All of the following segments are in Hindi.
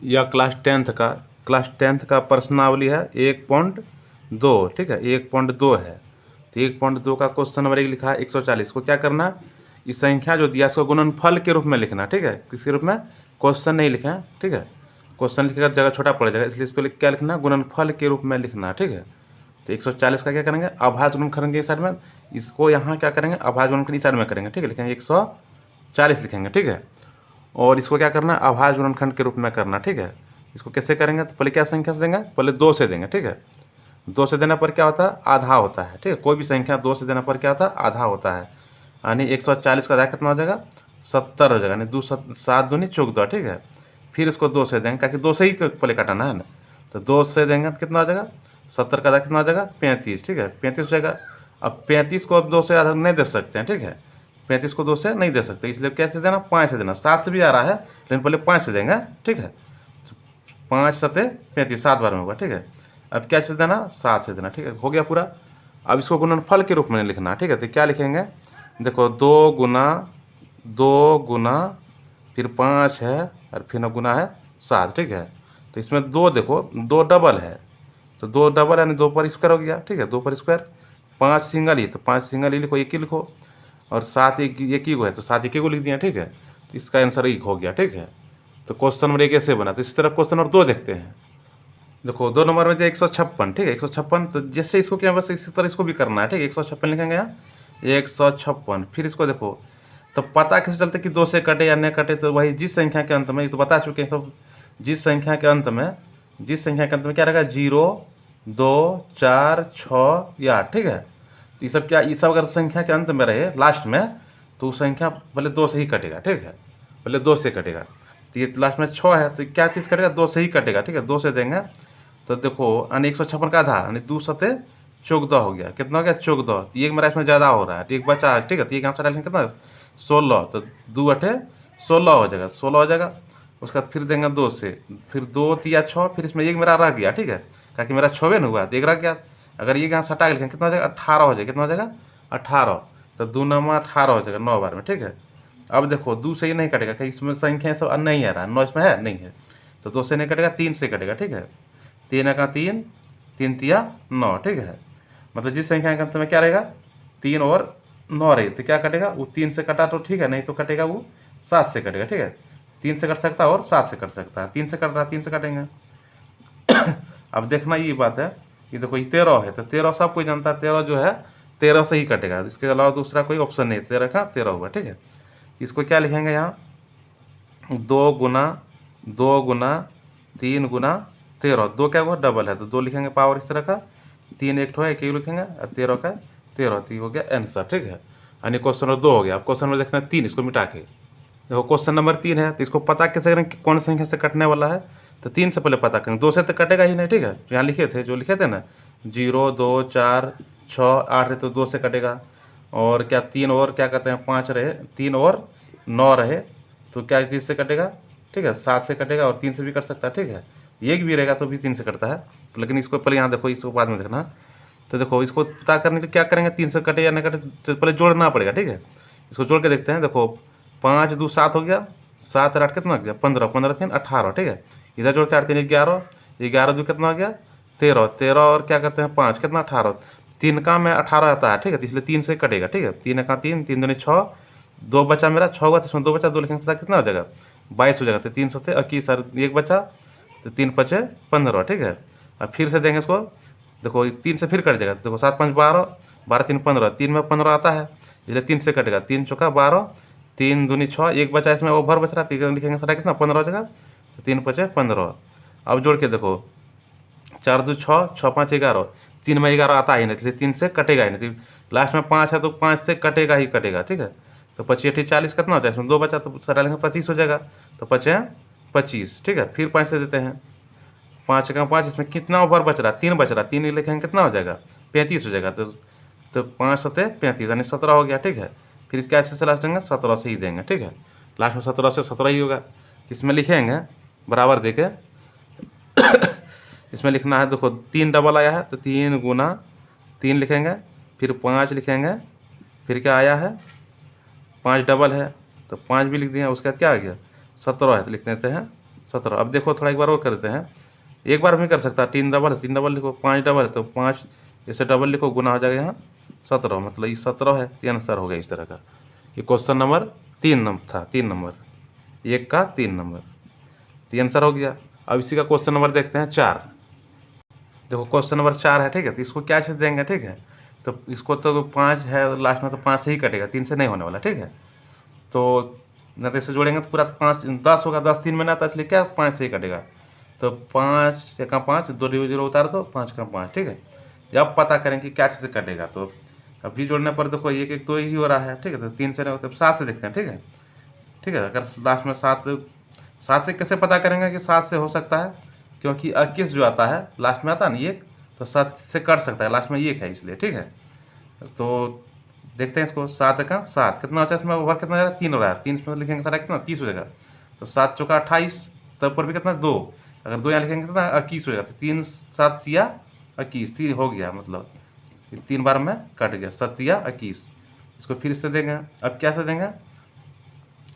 या क्लास टेंथ का प्रश्नावली है 1.2, ठीक है, 1.2 है। तो 1.2 का क्वेश्चन नंबर 1 लिखा है 140 को क्या करना, इस संख्या जो दिया इसको गुणनफल के रूप में लिखना, ठीक है, किसके रूप में, क्वेश्चन नहीं लिखे हैं, ठीक है, क्वेश्चन लिखेगा जगह छोटा पड़ जाएगा, इसलिए इसको क्या लिखना, गुणनफल के रूप में लिखना, ठीक है। तो 140 का क्या करेंगे, अभाज्य गुणनखंड के साइड में, इसको यहाँ क्या करेंगे, अभाज्य गुणनखंड इस साइड में करेंगे, ठीक है, लिखेंगे 140 लिखेंगे, ठीक है। और इसको क्या करना, अभाज्य गुणनखंड के रूप में करना, ठीक है। इसको कैसे करेंगे, तो पहले क्या संख्या से देंगे, पहले 2 से देंगे, ठीक है। 2 से देने पर क्या होता है, आधा होता है, ठीक है, कोई भी संख्या 2 से देने पर क्या होता है, आधा होता है। यानी 140 का आधा कितना हो जाएगा, 70 हो जाएगा, यानी 7 दूनी 14, ठीक है। फिर इसको 2 से देंगे, क्योंकि 2 से ही पहले काटाना है ना, तो 2 से देंगे तो कितना हो जाएगा, 70 का आधा कितना हो जाएगा, 35, ठीक है, 35 हो जाएगा। अब 35 को अब 2 से आधा नहीं दे सकते हैं, ठीक है, 35 को 2 से नहीं दे सकते, इसलिए कैसे देना, 5 से देना, 7 से भी आ रहा है लेकिन पहले 5 से देंगे, ठीक है। 5 सते 35, 7 बार में होगा, ठीक है। अब क्या से देना, 7 से देना, ठीक है, हो गया पूरा। अब इसको गुणनफल के रूप में लिखना, ठीक है, तो क्या लिखेंगे, देखो 2 गुना फिर 5 है और फिर ना गुना है 7, ठीक है। तो इसमें 2 देखो 2 डबल है, तो 2 डबल यानी 2 पर स्क्वायर हो गया, ठीक है, 2 पर स्क्वायर। 5 सिंगल ही, तो 5 सिंगल ही लिखो, एक ही लिखो, और 7 एक ही को है तो 7 एक ही को लिख दिया, ठीक है। तो इसका आंसर 1 हो गया, ठीक है। तो क्वेश्चन नंबर 1 ऐसे बना। तो इस तरह क्वेश्चन नंबर 2 देखते हैं। देखो 2 नंबर में दिया 156, ठीक है, 156, तो जैसे इसको क्या, बस इसी तरह इसको भी करना है, ठीक है, 156 लिखेंगे यहाँ 156। फिर इसको देखो, तो पता कैसे चलते कि 2 से कटे या नहीं कटे, तो वही जिस संख्या के अंत में, ये तो बता चुके हैं सब, जिस संख्या के अंत में क्या रहेगा, 0, 2, 4, 6 या 8, ठीक है। तो ये सब अगर संख्या के अंत में रहे लास्ट में, तो संख्या पहले 2 से ही कटेगा, ठीक है, पहले 2 से कटेगा। तो ये लास्ट में 6 है, तो क्या चीज़ कटेगा, 2 से ही कटेगा, ठीक है, 2 से देंगे। तो देखो यानी 156 का आधा यानी 2 सते 14 हो गया, कितना हो गया, 14। तो ये मेरा इसमें ज़्यादा हो रहा है, तो एक बचा है, ठीक है, तो ये आंसर डालेंगे कितना, 16। तो 2 8 16 हो जाएगा, 16 हो जाएगा। उसका फिर देंगे 2 से, फिर 2 3 6, फिर इसमें एक मेरा रह गया, ठीक है, ताकि मेरा 6 न हुआ, तो एक रह गया। अगर ये यहाँ से हटा के लिखेंगे कितना हो जाएगा, 18 हो जाएगा, कितना हो जाएगा, 18। तो 2 9 18 हो जाएगा 9 बार में, ठीक है। अब देखो 2 से ही नहीं कटेगा, कहीं इसमें संख्या सब नहीं आ रहा है, 9 इसमें है नहीं है, तो 2 से नहीं कटेगा, 3 से कटेगा, ठीक है। 3 का 3, 3 तिया 9, ठीक है। मतलब जिस संख्या के अंत में क्या रहेगा, 3 और 9 रही, तो क्या कटेगा, वो 3 से कटा तो ठीक है, नहीं तो कटेगा वो 7 से कटेगा, ठीक है। 3 से कट सकता है और 7 से कट सकता है, 3 से कट रहा है, 3 से कटेंगे। अब देखना ये बात है, ये देखो ये 13 है, तो 13 सब कोई जानता है, 13 जो है 13 से ही कटेगा, इसके अलावा दूसरा कोई ऑप्शन नहीं, 13 का 13 होगा, ठीक है। इसको क्या लिखेंगे यहाँ, 2 गुना 3 गुना 13, 2 क्या हुआ, डबल है, तो 2 लिखेंगे पावर इस तरह का, 3 एक ठो है, एक ही लिखेंगे, और 13 का 13, तो ये हो गया आंसर, ठीक है। यानी क्वेश्चन नंबर 2 हो गया। अब क्वेश्चन नंबर देखना है 3, इसको मिटा के देखो, क्वेश्चन नंबर 3 है, तो इसको पता कैसे करें कि कौन संख्या से कटने वाला है, तो 3 से पहले पता करें, 2 से तो कटेगा ही नहीं, ठीक है, यहाँ लिखे थे, जो लिखे थे ना, 0 2 4 6 8 है, तो 2 से कटेगा। और क्या 3 और क्या कहते हैं 5 रहे, 3 और 9 रहे, तो क्या किससे कटेगा, ठीक है, 7 से कटेगा, और 3 से भी कट सकता है, ठीक है, एक भी रहेगा तो भी 3 से कटता है। लेकिन इसको पहले यहाँ देखो, इसको बाद में देखना। तो देखो इसको पता करने के क्या करेंगे, 3 से कटे या नहीं कटे, तो पहले जोड़ना पड़ेगा, ठीक है। इसको जोड़ के देखते हैं, देखो 5 2 7 हो गया, 7 और 8 कितना हो गया, 15, 15 3 18, ठीक है। इधर जोड़ते 8 3 11, 11 2 कितना हो गया, 13, 13 और क्या करते हैं 5 कितना 18, 3 का में 18 आता है, ठीक है, तो इसलिए 3 से कटेगा, ठीक है। 3 का 3, 3 दूनी 6, 2 बचा मेरा 6 हुआ, तो इसमें 2 बचा, 2 लिखेंगे कितना हो जाएगा, 22 हो जाएगा। तो 3 सत्ते 21 और 1 बचा, तो 3 5 15, ठीक है। अब फिर से देंगे इसको, देखो 3 से फिर कट जाएगा, देखो 7 5 12, 12 3 15, 3 में 15 आता है, इसलिए 3 से कटेगा, 3 चौका 12, 3 दूनी 6, 1 बचा इसमें ओवर बच रहा है, 3 लिखेंगे सारा कितना 15 हो जाएगा, तो 3 5 15। अब जोड़ के देखो 4 2 6, 6 5 11, 3 में 11 आता ही नहीं, इसलिए 3 से कटेगा ही नहीं, लास्ट में 5 है तो 5 से कटेगा ही कटेगा, ठीक है। तो 25 8 40 कितना हो जाएगा, इसमें 2 बचा, तो सारा लेंगे 25 हो जाएगा, तो 5 25, ठीक है। फिर 5 से देते हैं, 5 का 5, इसमें कितना ओवर बच रहा है, 3 बच रहा है, 3 लिखेंगे कितना हो जाएगा, 35 हो जाएगा। तो 5 सत्ते 35 यानी 17 हो गया, ठीक है। फिर इसके ऐसे से लास्ट देंगे 17 से ही देंगे, ठीक है, लास्ट में 17 से 17 ही होगा। इसमें लिखेंगे बराबर दे के इसमें लिखना है, देखो 3 डबल आया है, तो 3 गुना 3 लिखेंगे, फिर 5 लिखेंगे, फिर क्या आया है 5 डबल है, तो 5 भी लिख दिए, उसके बाद क्या आ गया 17 है, तो लिख देते हैं 17। अब देखो थोड़ा एक बार और करते हैं, एक बार भी कर सकता है, 3 डबल है, 3 डबल लिखो, 5 डबल है तो 5 इसे डबल लिखो, गुना हो जाएगा यहाँ 17, मतलब ये 17 है, ये आंसर हो गया इस तरह का। ये क्वेश्चन नंबर 3 नंबर था, 3 नंबर, 1 का 3 नंबर, तो ये आंसर हो गया। अब इसी का क्वेश्चन नंबर देखते हैं 4। देखो क्वेश्चन नंबर 4 है, ठीक है, तो इसको क्या चीज़ देंगे, ठीक है, तो इसको तो 5 है लास्ट में, तो 5 से ही कटेगा, 3 से नहीं होने वाला, ठीक है। तो न तो इसे जोड़ेंगे तो पूरा 5 10 होगा, 10 3 में ना, तो इसलिए क्या 5 से ही कटेगा, तो 5 1 का 5, 2 0 उतार दो, 5 का 5, ठीक है। जब पता करें कि क्या चीज़ से कटेगा, तो अभी जोड़ने पर देखो 1 1 2 ही हो रहा है, ठीक है, तो 3 से नहीं होता, 7 से देखते हैं, ठीक है, ठीक है। अगर लास्ट में 7 से कैसे पता करेंगे कि 7 से हो सकता है, क्योंकि 21 जो आता है लास्ट में आता है ना 1, तो 7 से कट सकता है, लास्ट में 1 है इसलिए, ठीक है। तो देखते हैं इसको, 7 का 7 कितना होता है, इसमें ओवर कितना हो रहा है, 3 हो रहा है, 3 इसमें लिखेंगे सारा कितना 30 हो जाएगा, तो 7 चौका 28, तब पर भी कितना 2, अगर 2 यहाँ लिखेंगे कितना 21 हो जाएगा, तो 3 7 तिया 21, 3 हो गया, मतलब 3 बार में कट गया, 7 तिया 21। इसको फिर से देंगे, अब कैसे देंगे,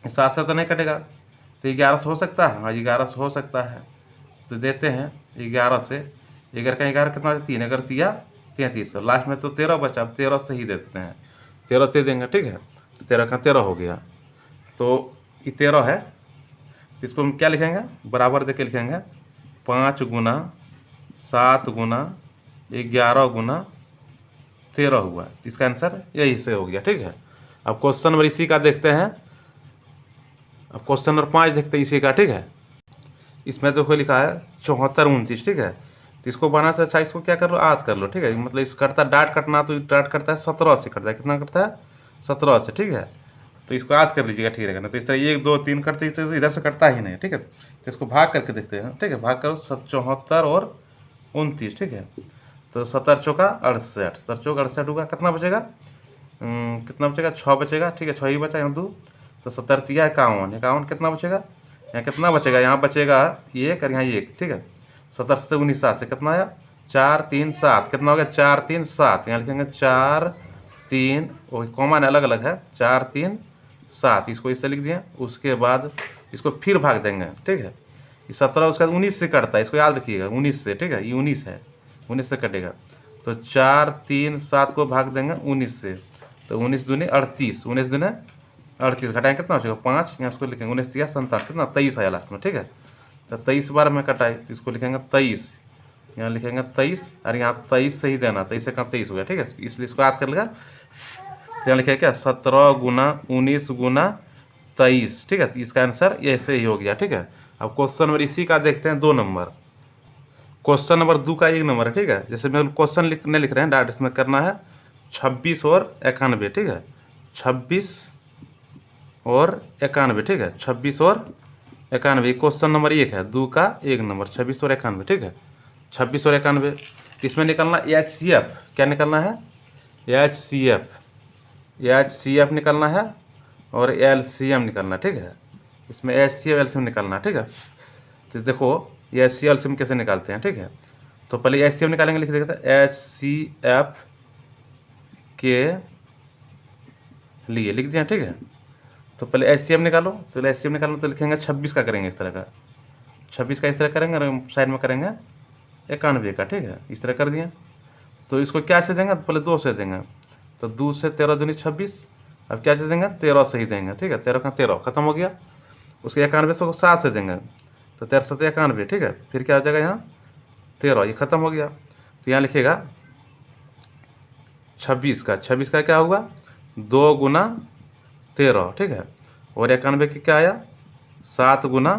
7 से तो नहीं कटेगा, तो 11 से हो सकता है, हाँ 11 से हो सकता है, तो देते हैं 11 से, 11 का 11 कितना 3, अगर तिया 33, लास्ट में तो 13 बचा, अब 13 से ही देते हैं, 13 से देंगे, ठीक है, तो 13 का 13 हो गया, तो ये 13 है, इसको हम क्या लिखेंगे, बराबर दे के लिखेंगे, 5 गुना 7 गुना 11 गुना 13 हुआ, इसका आंसर यही से हो गया, ठीक है। अब क्वेश्चन नंबर इसी का देखते हैं, अब क्वेश्चन नंबर 5 देखते हैं इसी का, ठीक है। इसमें देखो लिखा है 74 29, ठीक है, तो इसको बनाना से अच्छा इसको क्या कर लो, आठ कर लो, ठीक है, मतलब इस करता डाट कटना, तो डाट करता है 17 से कटता है, कितना करता है 17 से, ठीक है, तो इसको याद कर लीजिएगा, ठीक रहेगा ना, तो इस तरह 1 2 3 करते तो इधर से कटता ही नहीं, ठीक है, तो इसको भाग करके देखते हैं, ठीक है, भाग करो 74 और 29, ठीक है, तो 17 चौका 68, 17 चौका 68 होगा, कितना बचेगा, कितना बचेगा 6 बचेगा, ठीक है, 6 ही बचा, यहाँ 2, तो 70 तिया 51, 51 कितना बचेगा, यहाँ कितना बचेगा, यहाँ बचेगा 1 और यहाँ 1, ठीक है, 70 से 19 7 से कितना आया 4 3 7, कितना हो गया 4 3 7, यहाँ लिखेंगे 4 3, वो कॉमन अलग अलग है, 4 3 7, इसको इससे लिख दिया, उसके बाद इसको फिर भाग देंगे, ठीक है, ये 17 उसका 19 से कटता है, इसको याद रखिएगा 19 से, ठीक है, ये 19 है, 19 से कटेगा, तो 4 3 7 को भाग देंगे 19 से, तो 19 दूनी 38, 19 दूनी 38, घटाएंगे कितना हो जाएगा 5, यहाँ इसको लिखेंगे 19 दिया 57, कितना 23 आया लास्ट में, ठीक है, तो 23 बार में कटाए, तो इसको लिखेंगे 23, यहाँ लिखेंगे 23, और यहाँ 23 से ही देना, 23 से कम 23 हो गया, ठीक है, इसलिए इसको याद कर लेगा, तो यहाँ लिखेगा क्या 17 गुना 19 गुना 23, ठीक है, तो इसका आंसर ऐसे ही हो गया, ठीक है। अब क्वेश्चन नंबर इसी का देखते हैं 2 नंबर, क्वेश्चन नंबर 2 का 1 नंबर है, ठीक है, जैसे मैं क्वेश्चन नहीं लिख रहे हैं डायरेक्ट, इसमें करना है 26 और 91, ठीक है, 26 और 91, ठीक है, 26 और 91, क्वेश्चन नंबर 1 है, 2 का 1 नंबर, 26 और 91, ठीक है, 26 और 91, इसमें निकलना HCF, क्या निकलना है HCF निकलना है, और LCM निकलना, ठीक है, इसमें HCF LCM निकलना, ठीक है, तो देखो ये HCF LCM कैसे निकालते हैं, ठीक है, तो पहले HCF निकालेंगे, लिख देते हैं HCF के लिए लिख दिया, ठीक है, तो पहले HCF निकालो, तो HCF निकालो तो लिखेंगे 26 का करेंगे, इस तरह का 26 का इस तरह करेंगे, और साइड में करेंगे 91 का, ठीक है, इस तरह कर दिया, तो इसको क्या से देंगे, तो पहले 2 से देंगे, तो 2 से 13 दूनी 26, अब क्या से देंगे 13 से ही देंगे, ठीक है, 13 का 13 खत्म हो गया, उसके 91 से 7 से देंगे, तो 13 से 91, ठीक है, फिर क्या हो जाएगा यहाँ 13, ये खत्म हो गया, तो यहाँ लिखेगा 26 का क्या होगा 2 गुना 13, ठीक है, और 91 की क्या आया 7 गुना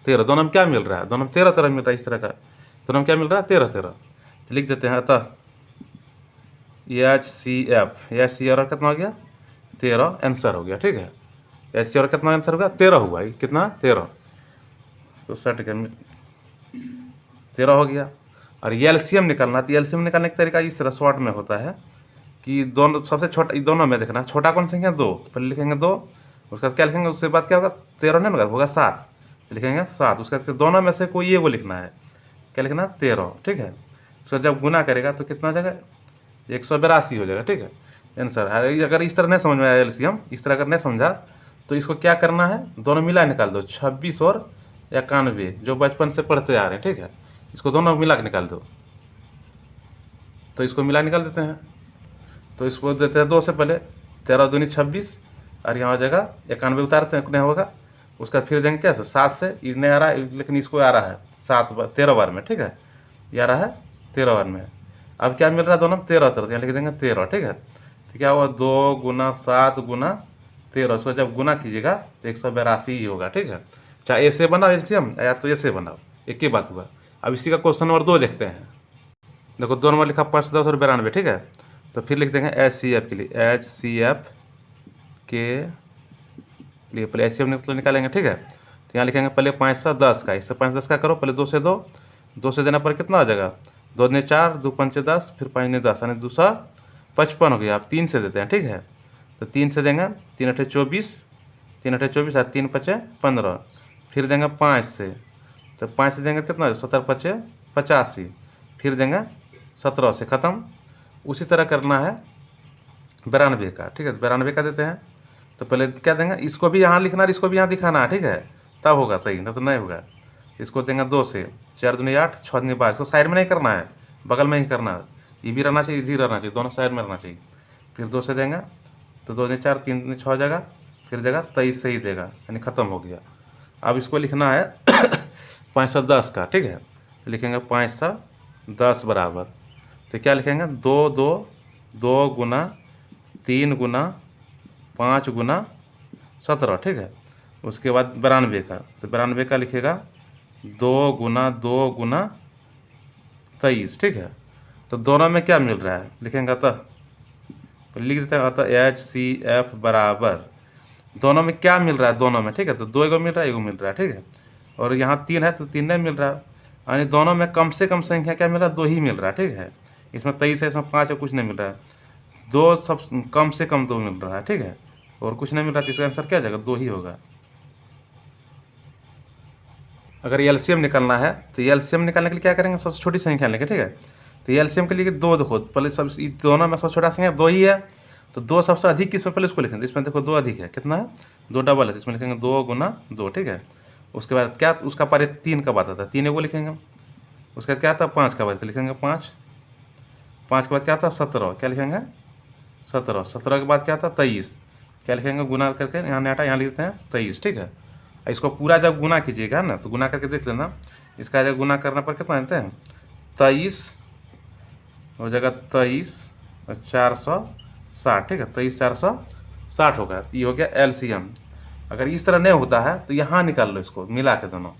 13, दोनों में क्या मिल रहा है, दोनों में 13 मिल रहा है, इस तरह का दोनों में क्या मिल रहा है 13, लिख देते हैं, अतः HCF कितना हो गया 13 आंसर हो गया, ठीक है, HCF कितना आंसर होगा 13 हुआ, कितना 13, तो 13 हो गया। और LCM निकालना, तो LCM निकालने का तरीका इस तरह शॉर्ट में होता है कि दोनों सबसे छोटा, दोनों में देखना छोटा कौन संख्या 2, पहले लिखेंगे 2, उसका क्या लिखेंगे, उसके बाद क्या होगा 13 नहीं होगा 7, लिखेंगे 7, उसका दोनों में से कोई वो लिखना है, क्या लिखना 13, ठीक है, उसका जब गुना करेगा तो कितना हो जाएगा 182 हो जाएगा, ठीक है आंसर। अगर इस तरह नहीं समझ में आया LCM, इस तरह अगर नहीं समझा तो इसको क्या करना है, दोनों मिला निकाल दो, 26 और 91 जो बचपन से पढ़ते आ रहे हैं, ठीक है। इसको दोनों मिला के निकाल दो, तो इसको मिला निकाल देते हैं। तो इसको देते हैं 2 से पहले, 13 दूनी 26 और यहाँ हो जाएगा 91 उतारते हैं, नहीं होगा। उसका फिर देंगे कैसे 7 से, ये नहीं आ रहा है लेकिन इसको आ रहा है 13 बार में, ठीक है। ये आ रहा है 13 बार में। अब क्या मिल रहा है दोनों 13 13, यहाँ लिख देंगे 13, ठीक है। तो क्या हुआ 2 गुना 7 गुना 13, उसको जब गुना कीजिएगा तो 182 ही होगा, ठीक है। चाहे ऐसे बनाओ एलसीएम या तो ऐसे बनाओ, एक ही बात हुआ। अब इसी का क्वेश्चन नंबर 2 देखते हैं। देखो 2 नंबर लिखा 510 और 92, ठीक है। तो फिर लिख देंगे HCF के लिए, HCF के लिए पहले HCF निकालेंगे, ठीक है। तो यहाँ लिखेंगे पहले 510 का, इससे 510 का करो, पहले 2 से 2 से देना पर कितना हो जाएगा 2 ने 4, 2 पंचे 10, फिर 5 ने 10, यानी 255 हो गया। आप 3 से देते हैं, ठीक है। तो 3 से देंगे 3 अठे 24, 3 अठे 24 और 3 पचे 15, फिर देंगे 5 से, तो 5 से देंगे कितना 17 पचे 85, फिर देंगे 17 से ख़त्म। उसी तरह करना है 92 का, ठीक है। 92 का देते हैं, तो पहले क्या देंगे, इसको भी यहाँ लिखना है, इसको भी यहाँ दिखाना है, ठीक है, तब होगा सही, नहीं तो नहीं होगा। इसको देंगे 2 से, 4 दूनी 8, 6 दूनी 12, इसको साइड में नहीं करना है, बगल में ही करना है। ये भी रहना चाहिए, इधर रहना चाहिए, दोनों साइड में रहना चाहिए। फिर 2 से देंगे तो 2 दूनी 4, 3 दूनी 6 हो जाएगा, फिर देगा 23 से ही देगा, यानी ख़त्म हो गया। अब इसको लिखना है 510 का, ठीक है। तो लिखेंगे 510 बराबर, तो क्या लिखेंगे 2 गुना 3 गुना 5 गुना 17, ठीक है। उसके बाद 92 का, तो 92 का लिखेगा 2 गुना 23, ठीक है। तो दोनों में क्या मिल रहा है लिखेंगे, तो लिख देते हैं HCF बराबर, दोनों में क्या मिल रहा है दोनों में, ठीक है। तो 2 एगो मिल रहा है, एगो मिल रहा है, ठीक है। और यहाँ 3 है तो 3 नहीं मिल रहा है, यानी दोनों में कम से कम संख्या क्या मिल रहा है 2 ही मिल रहा है, ठीक है। इसमें 23 है, इसमें 5 है, कुछ नहीं मिल रहा है। 2 सब कम से कम 2 मिल रहा है, ठीक है, और कुछ नहीं मिल रहा, तो इसका आंसर क्या हो जाएगा 2 ही होगा। अगर एलसीएम निकालना है तो एलसीएम निकालने के लिए क्या करेंगे, सबसे छोटी संख्या लेंगे, ठीक है। तो एलसीएम के लिए 2 देखो, पहले सब दोनों में सबसे छोटा संख्या 2 ही है, तो 2 सबसे अधिक किसमें, पहले इसको लिखेंगे। इसमें देखो 2 अधिक है, कितना है 2 डबल है, इसमें लिखेंगे 2 गुना 2, ठीक है। उसके बाद क्या उसका पारे 3 का बात आता है, 3 एगो लिखेंगे। उसके बाद क्या आता है 5 का बात, तो लिखेंगे 5 के बाद क्या आता है 17, क्या लिखेंगे 17 के बाद क्या आता है 23, क्या लिखेंगे गुना करके, यहाँ नहीं हटा, यहाँ लिखते हैं 23, ठीक है। इसको पूरा जब गुना कीजिएगा ना, तो गुना करके देख लेना, इसका जब गुना करने पर कितना देते हैं 23 हो जाएगा, 23 और 460, ठीक है, 23 460 होगा। तो ये हो गया एलसीएम। अगर इस तरह नहीं होता है तो यहाँ निकाल लो इसको मिला के दोनों,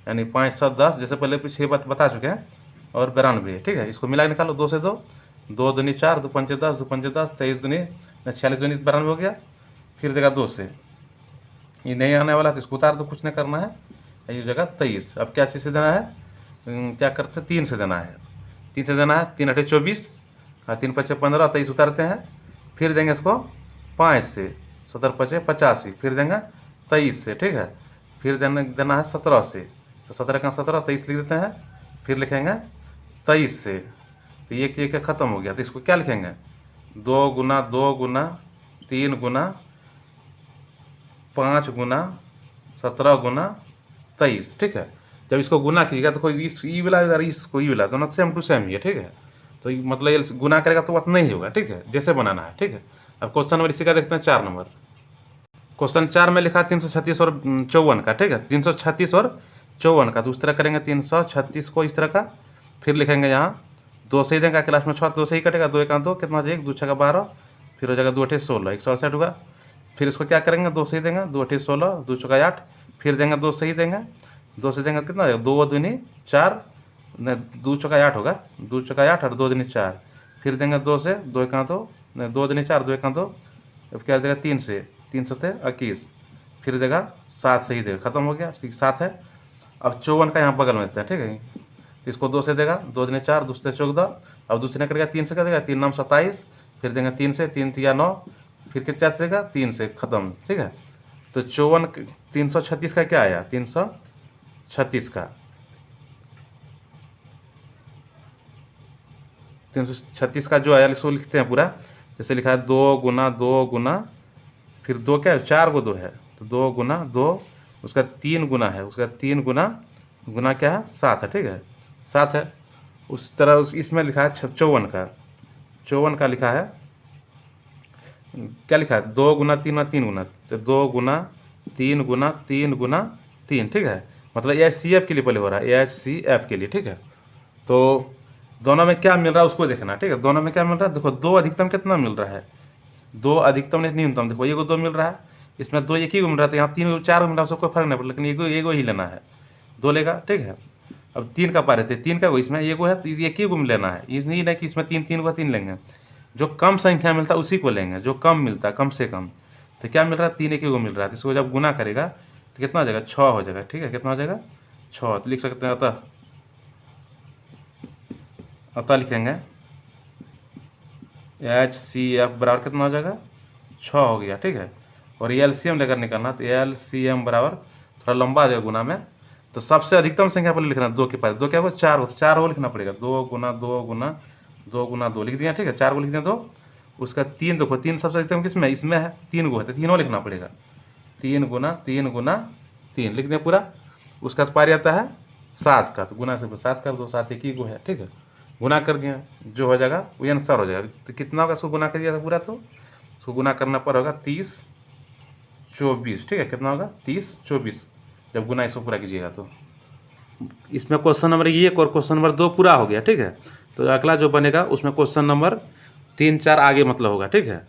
यानी 5 7 10, जैसे पहले 6 बात बता चुके हैं, और 92, ठीक है। इसको मिला के निकालो 2 से 2 दूनी 4, 2 पंचे 10, 2 पंचे 10, 23 दूनी 46 दूनी 92 हो गया। फिर देगा 2 से, ये नहीं आने वाला तो इसको उतार दो, कुछ नहीं करना है, ये जगह 23। अब क्या चीज़ से देना है, क्या करते हैं 3 से देना है, 3 से देना है, 3 अठे 24 और 3 पचे 15, 23 उतारते हैं। फिर देंगे इसको 5 से, 17 पचे 85, फिर देंगे 23 से, ठीक है। फिर देना है 17 से, तो 17 का 17, 23 लिख देते हैं। फिर लिखेंगे 23 से, तो ये एक ख़त्म हो गया। तो इसको क्या लिखेंगे 2 गुना 3 गुना 5 गुना 17 गुना 23, ठीक है। जब इसको गुना कीजिएगा तो कोई इस ई वाला इसको ई वाला दोनों सेम टू सेम ही है, ठीक है। तो मतलब ये गुना करेगा तो बात नहीं होगा, ठीक है, जैसे बनाना है, ठीक है। अब क्वेश्चन नंबर इसी का देखते हैं 4 नंबर। क्वेश्चन 4 में लिखा 336 और 54 का, ठीक है, 336 और 54 का। तो उस तरह करेंगे 336 को इस तरह का, फिर लिखेंगे यहाँ 2 से ही देंगे, क्लास में 6 2 से ही कटेगा, 2 1 2 कितना हो जाएगा 2 6 12, फिर हो जाएगा 2 8 16, 168 होगा। फिर इसको क्या करेंगे 2 से ही देंगे, 2 8 16, 2 4 8, फिर देंगे 2 से ही देंगे, 2 से देंगे कितना हो जाएगा 2 दूनी 4, 2 4 8 होगा, 2 4 8 और 2 दूनी 4, फिर देंगे 2 से, 2 1 2, 2 दूनी 4, 2 1 2, अब क्या देगा 3 से, 3 7 21, फिर देगा 7 से ही देगा, खत्म हो गया, ठीक 7 है। अब 54 का यहाँ बगल में देते हैं, ठीक है। इसको 2 से देगा, 2 दूनी 4, 2 से 14, अब दूसरे करेगा 3 से कर देगा, 3 9 27, फिर देंगे 3 से, 3 3 9, फिर कितना से देगा 3 से, खत्म, ठीक है। तो 54 336 का क्या आया 336 का, 336 का जो आया इसको लिखते हैं पूरा, जैसे लिखा है 2 गुना फिर 2 क्या है 4 गो 2 है, तो 2 गुना 2 उसका 3 गुना है, उसका 3 गुना गुना क्या है 7 है, ठीक है 7 है। उस तरह इसमें लिखा है 54 का लिखा है, क्या लिखा है 2 गुना 3 गुना 3 गुना, तो 2 गुना 3 गुना 3 गुना 3, ठीक है। मतलब HCF के लिए पहले हो रहा है, HCF के लिए, ठीक है। तो दोनों में क्या मिल रहा है उसको देखना, ठीक है। दोनों में क्या मिल रहा है, देखो 2 अधिकतम कितना मिल रहा है, 2 अधिकतम नहीं न्यूनतम, देखो ये को 2 मिल रहा है, इसमें 2 एक ही को मिल रहा है, तो यहाँ 3 4 मिल रहा है, उसको कोई फर्क नहीं पड़ता, लेकिन एगो ही लेना है, 2 लेगा, ठीक है। अब 3 का पा रहे थे, 3 का इसमें एगो है तो एक ही को लेना है, ये नहीं कि इसमें 3 को 3 लेंगे, जो कम संख्या मिलता है उसी को लेंगे, जो कम मिलता है कम से कम। तो क्या मिल रहा है 3 एक ही को मिल रहा है, तो इसको जब गुना करेगा तो कितना हो जाएगा 6 हो जाएगा, ठीक है। कितना हो जाएगा 6, तो लिख सकते हैं अतः लिखेंगे HCF बराबर कितना हो जाएगा 6 हो गया, ठीक है। और LCM लेकर निकालना, तो LCM बराबर थोड़ा लंबा आ जाएगा गुना में, तो सबसे अधिकतम संख्या पर लिखना 2 के पास, 2 क्या होगा 4 हो, तो 4 हो लिखना पड़ेगा, 2 गुना 2 गुना 2 गुना 2 लिख दिया, ठीक है। 4 को लिख दिया 2, उसका 3 देखो 3 सबसे अधिकतम किसमें, इसमें है, 3 को है तो 3 और लिखना पड़ेगा, 3 गुना 3 गुना 3 लिख दिया पूरा। उसका तो पार आता है 7 का, तो गुना से 7 कर दो, 7 एक ही को है, ठीक है। गुना कर दिया, जो हो जाएगा वो आंसर हो जाएगा। तो कितना होगा, इसको गुना कर दिया था पूरा, तो उसको गुना करना पर होगा 30 24, ठीक है। कितना होगा 30 24, जब गुना इसको पूरा कीजिएगा तो इसमें क्वेश्चन नंबर 1 और क्वेश्चन नंबर 2 पूरा हो गया, ठीक है। तो अगला जो बनेगा उसमें क्वेश्चन नंबर 3 4 आगे मतलब होगा, ठीक है।